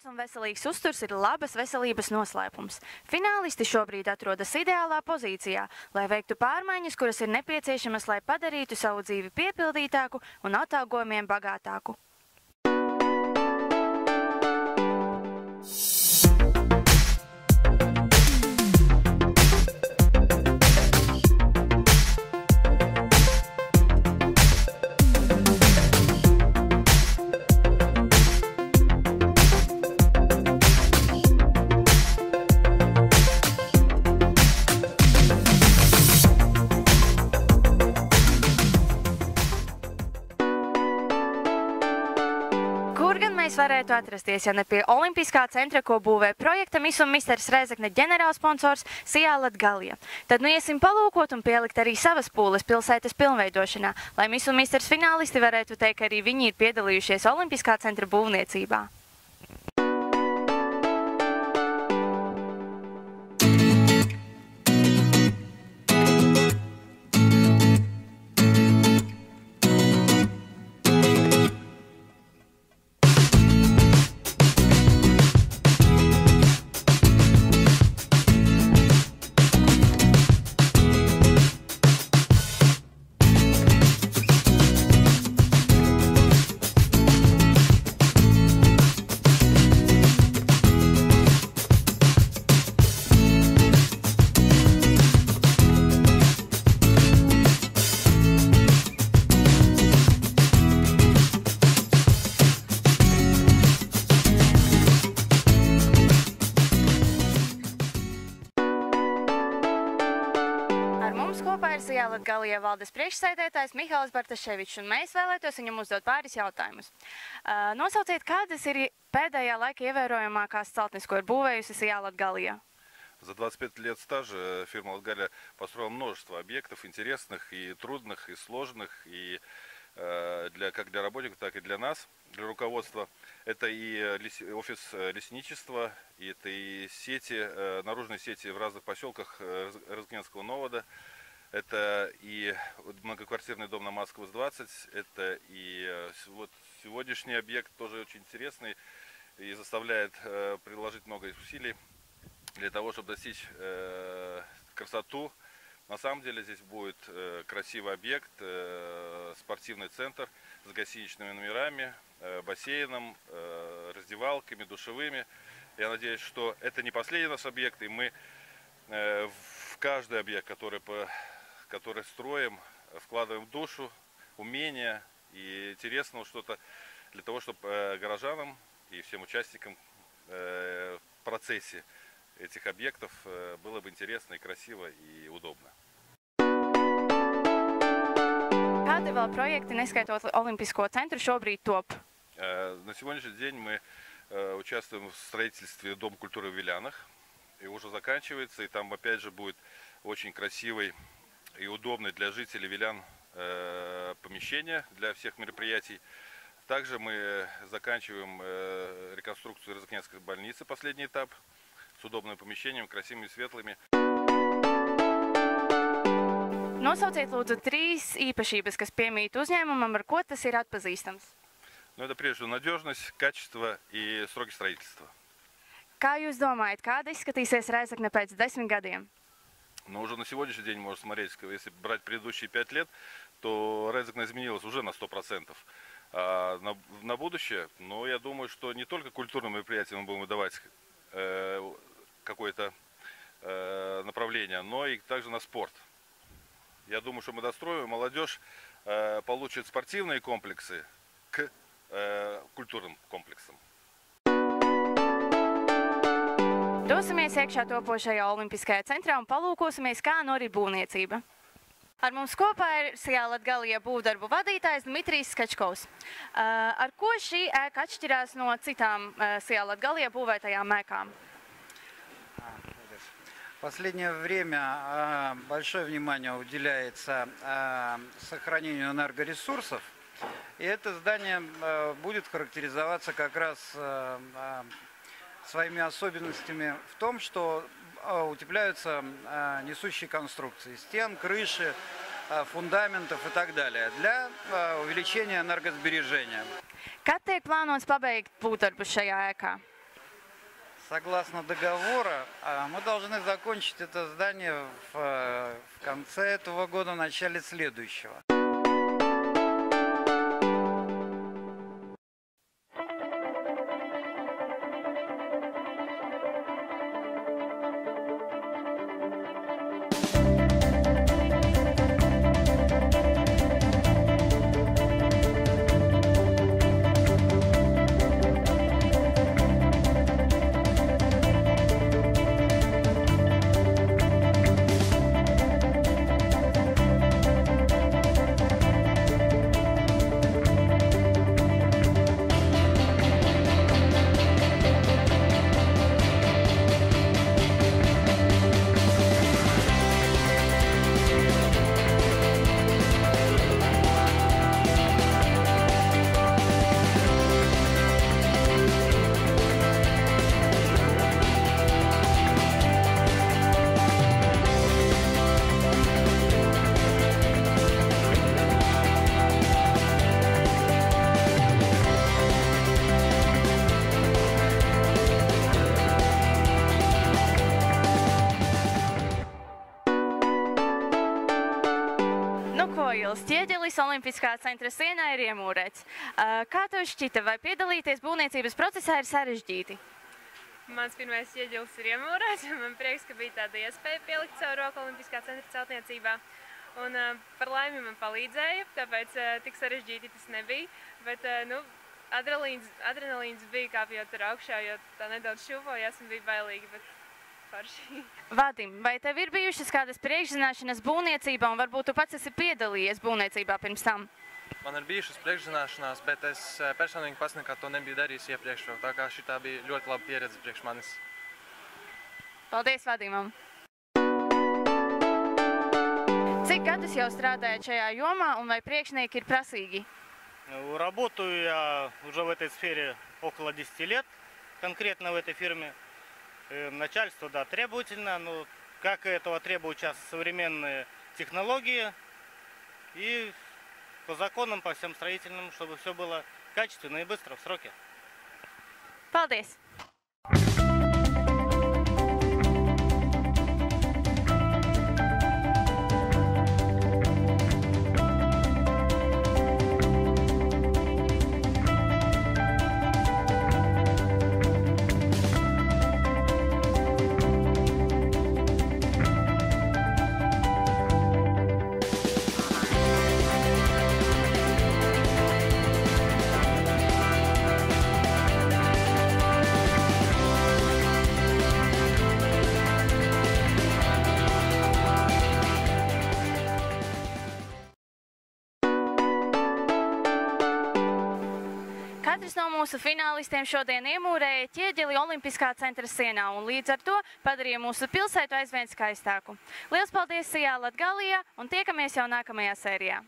Un veselīgs uzturs ir labas veselības noslēpums. Finālisti šobrīd atrodas ideālā pozīcijā, lai veiktu pārmaiņas, kuras ir nepieciešamas, lai padarītu savu dzīvi piepildītāku un atalgojumiem bagātāku. Mēs varētu atrasties, ja ne pie Olimpiskā centra, ko būvē projekta Miss un Misters Rēzekne ģenerālsponsors Sijā Latgalija. Tad nu iesim palūkot un pielikt arī savas pūles pilsētas pilnveidošanā, lai Miss un Misters finālisti varētu teikt, ka arī viņi ir piedalījušies Olimpiskā centra būvniecībā. Kopā ir Sijā Latgalija valdes priekšsēdētājs Mihāls Bartaševičs, un mēs vēlētos viņam uzdot pāris jautājumus. Nosauciet, kādas ir pēdējā laika ievērojamākās celtnes, ko ir būvējusi Sijā Latgalija? За 25 лет стажа фирма «Латгалия» построила множество объектов интересных и трудных, и сложных, и как для работников, так и для нас, для руководства. Это и офис лесничества, и это и сети, наружные сети в разных поселках Разгненского Новода. Это и многоквартирный дом на Масквус 20, это и вот сегодняшний объект тоже очень интересный и заставляет приложить много усилий для того, чтобы достичь красоту. На самом деле здесь будет красивый объект, спортивный центр с гостиничными номерами, бассейном, раздевалками, душевыми. Я надеюсь, что это не последний наш объект, и мы в каждый объект, который строим, вкладываем душу, умения и интересного что-то для того, чтобы горожанам и всем участникам в процессе этих объектов было бы интересно и красиво и удобно. Kādi vēl projekti, neskaitot Olimpisko centru, šobrīd top? На сегодняшний день мы участвуем в строительстве Дома культуры в Вилянах. И уже заканчивается, и там опять же будет очень красивый и удобный для жителей Вилян помещение для всех мероприятий. Также мы заканчиваем реконструкцию Разокненской больницы, последний этап, с удобным помещением, красивыми, светлыми. Nosauciet lūdzu trīs īpašības, kas piemīt uzņēmumam, ar ko tas ir atpazīstams. Ну, это прежде всего надежность, качество и сроки строительства. Kā jūs domājat, kāda izskatīsies Rēzekne pēc 10 gadiem? Но уже на сегодняшний день можно смотреть, если брать предыдущие 5 лет, то Рēzekne изменилась уже на 100%. А на будущее, но я думаю, что не только культурным мероприятиям мы будем выдавать какое-то направление, но и также на спорт. Я думаю, что мы достроим, молодежь получит спортивные комплексы к культурным комплексам. Dosimies iekšā topošajā Olimpiskajā centrā un palūkosimies, kā norit būvniecība. Ar mums kopā ir Sijā Latgalija būvdarbu vadītājs Dmitrijs Skačkovs. Ar ko šī ēka atšķirās no citām Sijā Latgalija būvētajām ēkām? В последнее время большое внимание уделяется сохранению энергоресурсов. И это здание будет характеризоваться как раз своими особенностями в том, что утепляются несущие конструкции стен, крыши, фундаментов и так далее для увеличения энергосбережения. Kad tiek plānots pabeigt būvdarbus šajā ēkā? Согласно договора, мы должны закончить это здание в конце этого года, начале следующего. Ķieģelis Olimpiskā centra sienā ir iemūrēts. Kā tev šķita, vai piedalīties būvniecības procesā ir sarežģīti? Mans pirmais ķieģelis ir iemūrēts. Man prieks, ka bija tāda iespēja pielikt savu roku Olimpiskā centra celtniecībā. Un par laimi man palīdzēja, tāpēc tik sarežģīti tas nebija. Bet adrenalīns bija kāpjot tur augšā, jo tā nedaudz šūpojās un bija bailīgi. Bet forši. Vadim, vai tev ir bijušas kādas priekšzināšanas būvniecībā un varbūt tu pats esi piedalījies būvniecībā pirms tam? Man ir bijušas priekšzināšanās, bet es personīgi pats nekā to nebiju darījis iepriekš, tā kā šitā bija ļoti laba pieredze priekš manis. Paldies Vadimam! Cik gadus jau strādājat šajā jomā un vai priekšnieki ir prasīgi? Работаю я уже в этой сфере около 10 лет, конкретно в этой фирме. Начальство, да, требовательно, но как этого требуют сейчас современные технологии и по законам, по всем строительным, чтобы все было качественно и быстро, в сроки. Paldies! Katrs no mūsu finālistiem šodien iemūrēja ķieģeli Olimpiskā centra sienā un līdz ar to padarīja mūsu pilsētu aizvien skaistāku. Liels paldies Sijā Latgalija un tiekamies jau nākamajā sērijā!